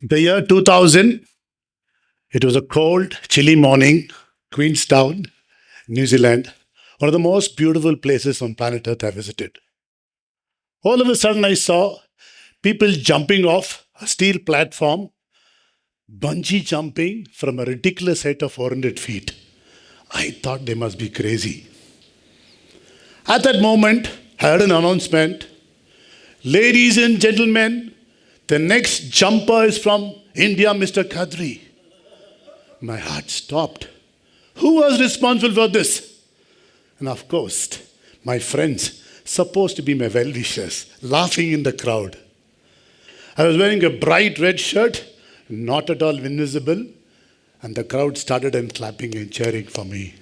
The year 2000, it was a cold, chilly morning, Queenstown, New Zealand, one of the most beautiful places on planet Earth I visited. All of a sudden, I saw people jumping off a steel platform, bungee jumping from a ridiculous height of 400 feet. I thought they must be crazy. At that moment, I heard an announcement. Ladies and gentlemen, the next jumper is from India, Mr. Kadri. My heart stopped. Who was responsible for this? And of course, my friends, supposed to be my well-wishers, laughing in the crowd. I was wearing a bright red shirt, not at all invisible, and the crowd started and clapping and cheering for me.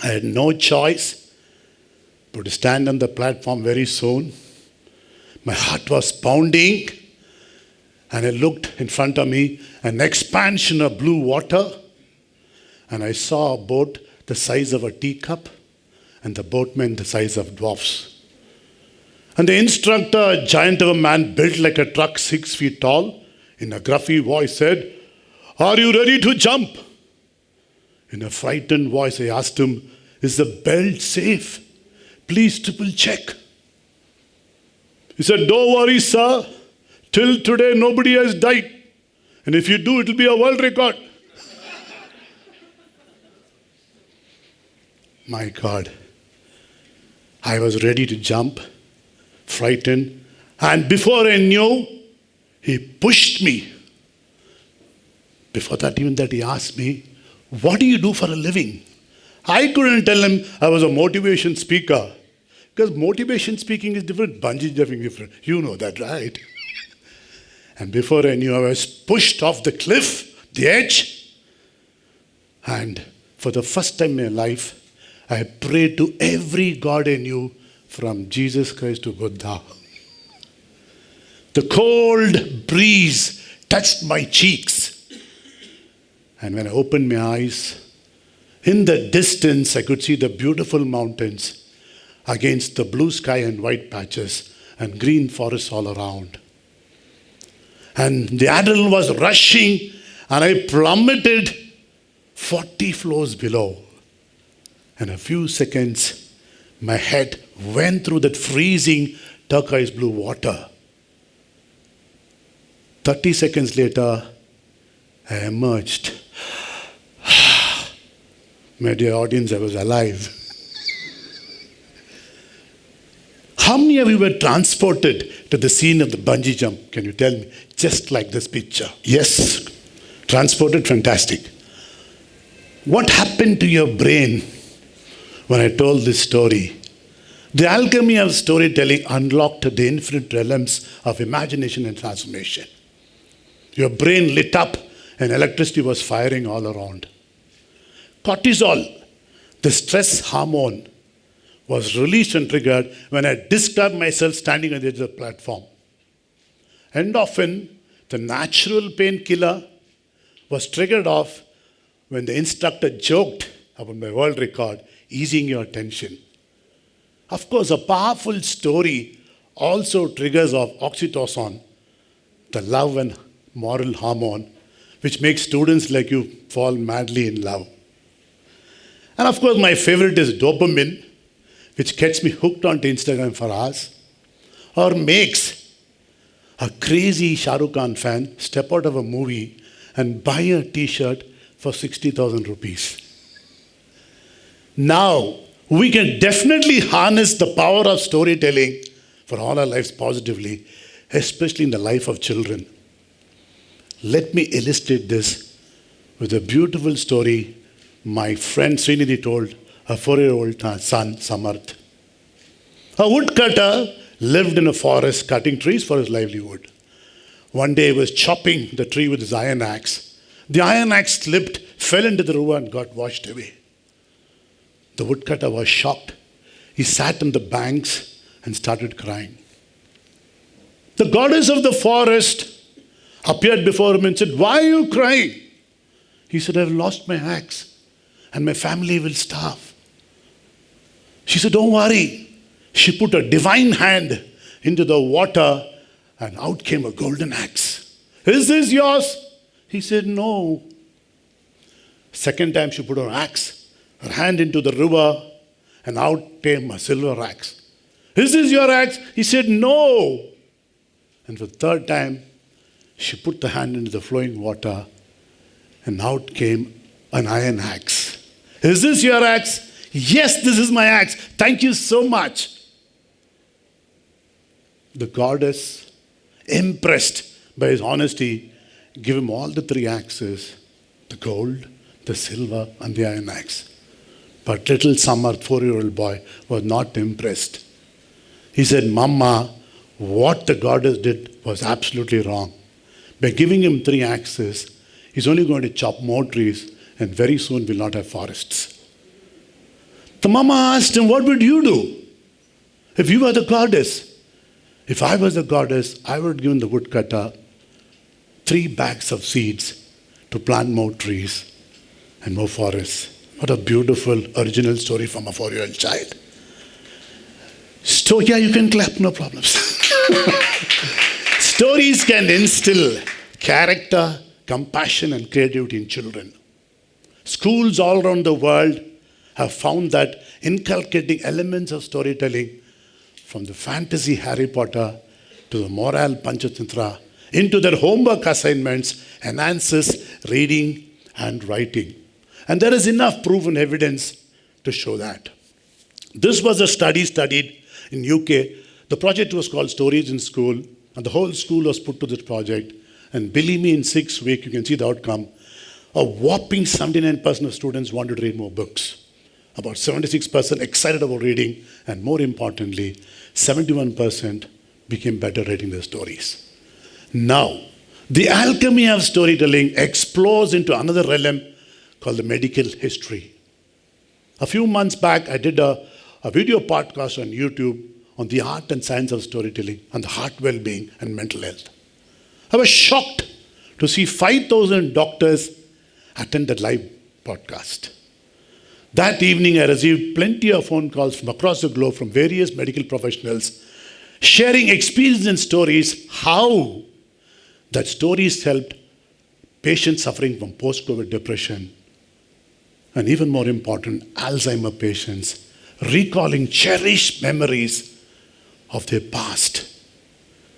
I had no choice but to stand on the platform very soon. My heart was pounding, and I looked in front of me, an expansion of blue water, and I saw a boat the size of a teacup, and the boatmen the size of dwarfs. And the instructor, a giant of a man built like a truck 6 feet tall, in a gruffy voice said, "Are you ready to jump?" In a frightened voice, I asked him, "Is the belt safe? Please triple check." He said, "Don't worry, sir. Till today, nobody has died. And if you do, it will be a world record." My God. I was ready to jump, frightened. And before I knew, he pushed me. Before that, even that, he asked me, "What do you do for a living?" I couldn't tell him I was a motivation speaker. Because motivation speaking is different, bungee jumping different. You know that, right? And before I knew, I was pushed off the cliff, the edge. And for the first time in my life, I prayed to every God I knew, from Jesus Christ to Buddha. The cold breeze touched my cheeks. And when I opened my eyes, in the distance, I could see the beautiful mountains against the blue sky and white patches and green forests all around. And the adrenaline was rushing, and I plummeted 40 floors below. In a few seconds, my head went through that freezing turquoise blue water. 30 seconds later, I emerged. My dear audience, I was alive. How many of you were transported to the scene of the bungee jump? Can you tell me? Just like this picture. Yes, transported, fantastic. What happened to your brain when I told this story? The alchemy of storytelling unlocked the infinite realms of imagination and transformation. Your brain lit up and electricity was firing all around. Cortisol, the stress hormone, was released and triggered when I described myself standing on the edge of the platform. Endorphin, the natural painkiller, was triggered off when the instructor joked about my world record, easing your tension. Of course, a powerful story also triggers off oxytocin, the love and moral hormone, which makes students like you fall madly in love. And of course, my favorite is dopamine, which gets me hooked onto Instagram for hours, or makes a crazy Shah Rukh Khan fan step out of a movie and buy a t-shirt for 60,000 rupees. Now, we can definitely harness the power of storytelling for all our lives positively, especially in the life of children. Let me illustrate this with a beautiful story my friend Srinidhi told her 4-year-old son, Samarth. A woodcutter lived in a forest cutting trees for his livelihood. One day he was chopping the tree with his iron axe. The iron axe slipped, fell into the river and got washed away. The woodcutter was shocked. He sat on the banks and started crying. The goddess of the forest appeared before him and said, "Why are you crying?" He said, "I've lost my axe and my family will starve." She said, "Don't worry." She put a divine hand into the water and out came a golden axe. Is this yours? He said, no. Second time she put her axe, her hand into the river, and out came a silver axe. Is this your axe? He said, no. And for the third time, she put the hand into the flowing water, and out came an iron axe. Is this your axe? Yes, this is my axe. Thank you so much. The goddess, impressed by his honesty, gave him all the three axes, the gold, the silver, and the iron axe. But little Samar, 4-year-old boy, was not impressed. He said, Mama, what the goddess did was absolutely wrong. By giving him three axes, he's only going to chop more trees, and very soon we'll not have forests. The mama asked him, what would you do if you were the goddess? If I was the goddess, I would give the woodcutter 3 bags of seeds to plant more trees and more forests. What a beautiful original story from a 4-year-old child. Yeah, you can clap, no problems. Stories can instill character, compassion, and creativity in children. Schools all around the world have found that inculcating elements of storytelling, from the fantasy Harry Potter to the moral Panchatantra, into their homework assignments, enhances reading and writing. And there is enough proven evidence to show that. This was a study studied in UK. The project was called Stories in School, and the whole school was put to this project. And believe me, in 6 weeks, you can see the outcome. A whopping 79% of students wanted to read more books. About 76% excited about reading, and more importantly, 71% became better writing their stories. Now, the alchemy of storytelling explores into another realm called the medical history. A few months back, I did a video podcast on YouTube on the art and science of storytelling and the heart well-being and mental health. I was shocked to see 5,000 doctors attend that live podcast. That evening, I received plenty of phone calls from across the globe from various medical professionals sharing experience and stories, how that stories helped patients suffering from post-COVID depression, and even more important, Alzheimer patients recalling cherished memories of their past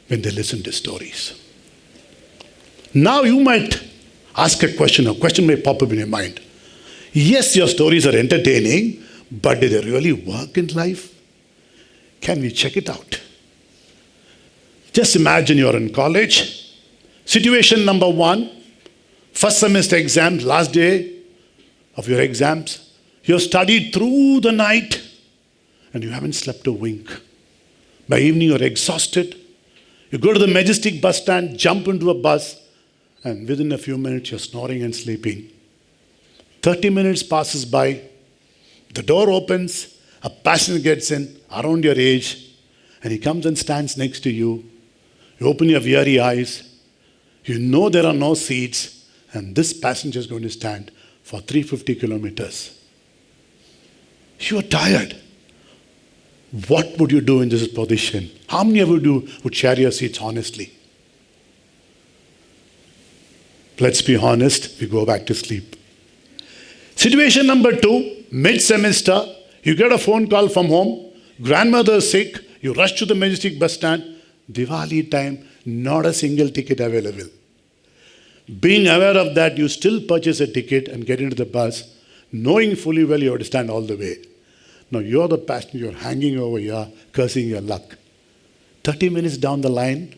when they listen to stories. Now you might ask a question may pop up in your mind. Yes, your stories are entertaining, but do they really work in life? Can we check it out? Just imagine you're in college. Situation number 1, first semester exams, last day of your exams. You've studied through the night and you haven't slept a wink. By evening, you're exhausted. You go to the Majestic bus stand, jump into a bus, and within a few minutes, you're snoring and sleeping. 30 minutes passes by, the door opens, a passenger gets in, around your age, and he comes and stands next to you. You open your weary eyes, you know there are no seats, and this passenger is going to stand for 350 kilometers. You are tired. What would you do in this position? How many of you would share your seats honestly? Let's be honest, we go back to sleep. Situation number 2, mid-semester, you get a phone call from home, grandmother is sick, you rush to the Majestic bus stand, Diwali time, not a single ticket available. Being aware of that, you still purchase a ticket and get into the bus, knowing fully well you have to stand all the way. Now you're the passenger, you're hanging over here, cursing your luck. 30 minutes down the line,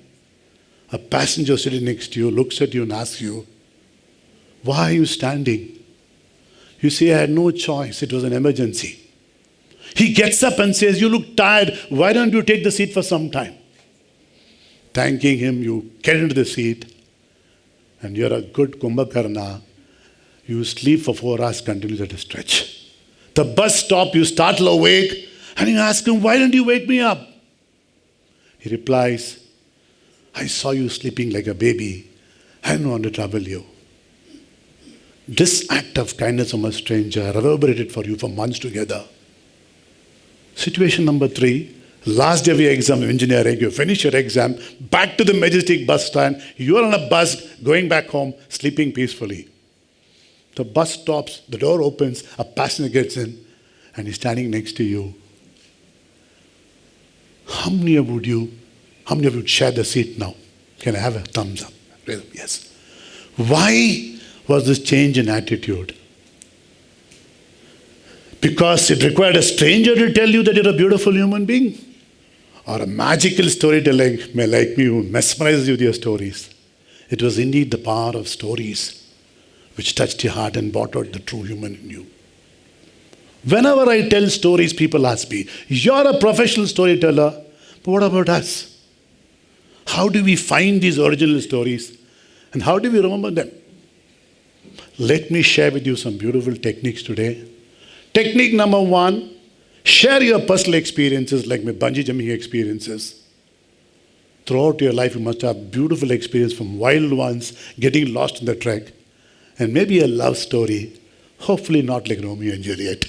a passenger sitting next to you looks at you and asks you, why are you standing? You say, I had no choice, it was an emergency. He gets up and says, you look tired, why don't you take the seat for some time? Thanking him, you get into the seat, and you're a good Kumbhakarna. You sleep for 4 hours continuously at a stretch. The bus stop, you startle awake, and you ask him, why don't you wake me up? He replies, I saw you sleeping like a baby. I didn't want to trouble you. This act of kindness from a stranger reverberated for you for months together. Situation number 3, Last day of your exam in engineering, you finish your exam, back to the Majestic bus stand, you are on a bus going back home, sleeping peacefully. The bus stops, the door opens, a passenger gets in, and he's standing next to you. How many of you would share the seat now? Can I have a thumbs up? Yes. Why was this change in attitude? Because it required a stranger to tell you that you're a beautiful human being? Or a magical storyteller may like me who mesmerizes you with your stories? It was indeed the power of stories which touched your heart and brought out the true human in you. Whenever I tell stories, people ask me, you're a professional storyteller, but what about us? How do we find these original stories and how do we remember them? Let me share with you some beautiful techniques today. Technique number 1, share your personal experiences like my bungee jumping experiences. Throughout your life, you must have beautiful experience from wild ones, getting lost in the trek, and maybe a love story, hopefully not like Romeo and Juliet.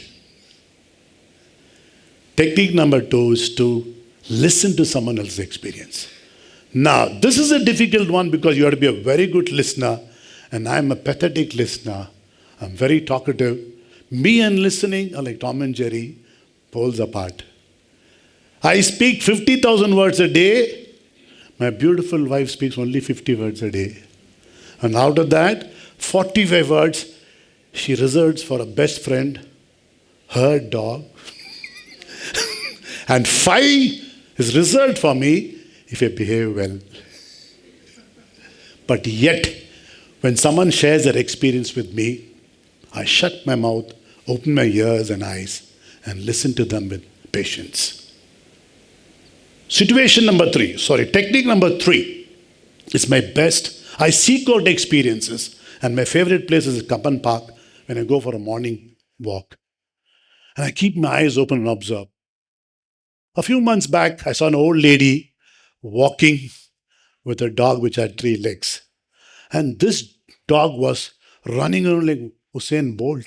Technique number 2 is to listen to someone else's experience. Now, this is a difficult one because you have to be a very good listener, and I'm a pathetic listener. I'm very talkative. Me and listening are like Tom and Jerry, poles apart. I speak 50,000 words a day. My beautiful wife speaks only 50 words a day. And out of that, 45 words she reserves for a best friend, her dog, and 5 is reserved for me if I behave well. But yet, when someone shares their experience with me, I shut my mouth, open my ears and eyes, and listen to them with patience. Technique number 3 is my best. I seek out experiences, and my favorite place is Kapan Park when I go for a morning walk. And I keep my eyes open and observe. A few months back, I saw an old lady walking with a dog which had 3 legs. And this dog was running around like Usain Bolt.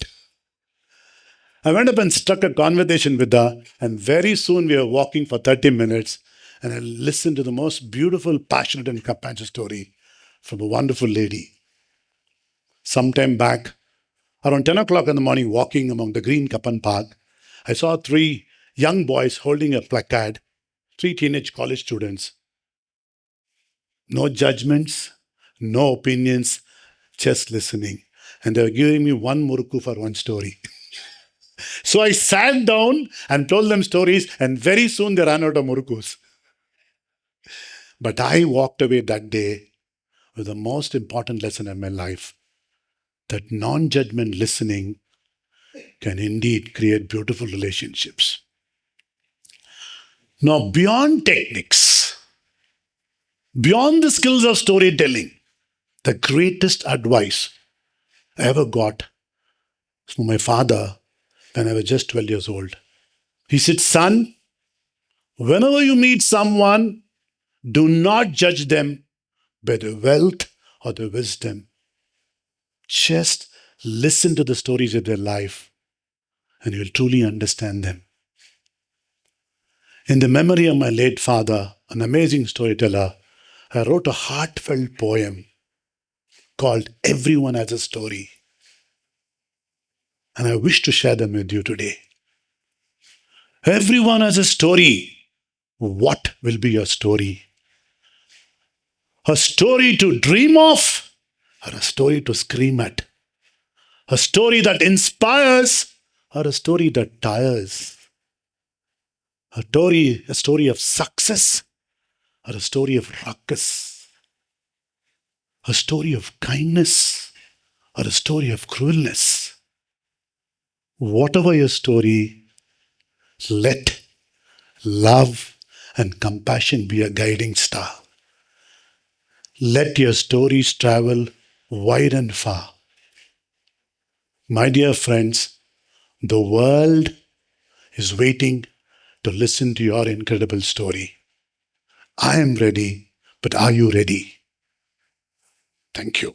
I went up and struck a conversation with her, and very soon we were walking for 30 minutes, and I listened to the most beautiful, passionate, and compassionate story from a wonderful lady. Sometime back, around 10 o'clock in the morning, walking among the green Kapan Park, I saw 3 young boys holding a placard, 3 teenage college students. No judgments, no opinions, just listening. And they were giving me 1 murukku for 1 story. So I sat down and told them stories, and very soon they ran out of murukus. But I walked away that day with the most important lesson in my life, that non-judgment listening can indeed create beautiful relationships. Now, beyond techniques, beyond the skills of storytelling, the greatest advice I ever got from my father when I was just 12 years old. He said, son, whenever you meet someone, do not judge them by their wealth or their wisdom. Just listen to the stories of their life and you will truly understand them. In the memory of my late father, an amazing storyteller, I wrote a heartfelt poem called Everyone Has a Story. And I wish to share them with you today. Everyone has a story. What will be your story? A story to dream of or a story to scream at? A story that inspires or a story that tires? A story of success or a story of ruckus? A story of kindness or a story of cruelness? Whatever your story, let love and compassion be a guiding star. Let your stories travel wide and far. My dear friends, the world is waiting to listen to your incredible story. I am ready, but are you ready? Thank you.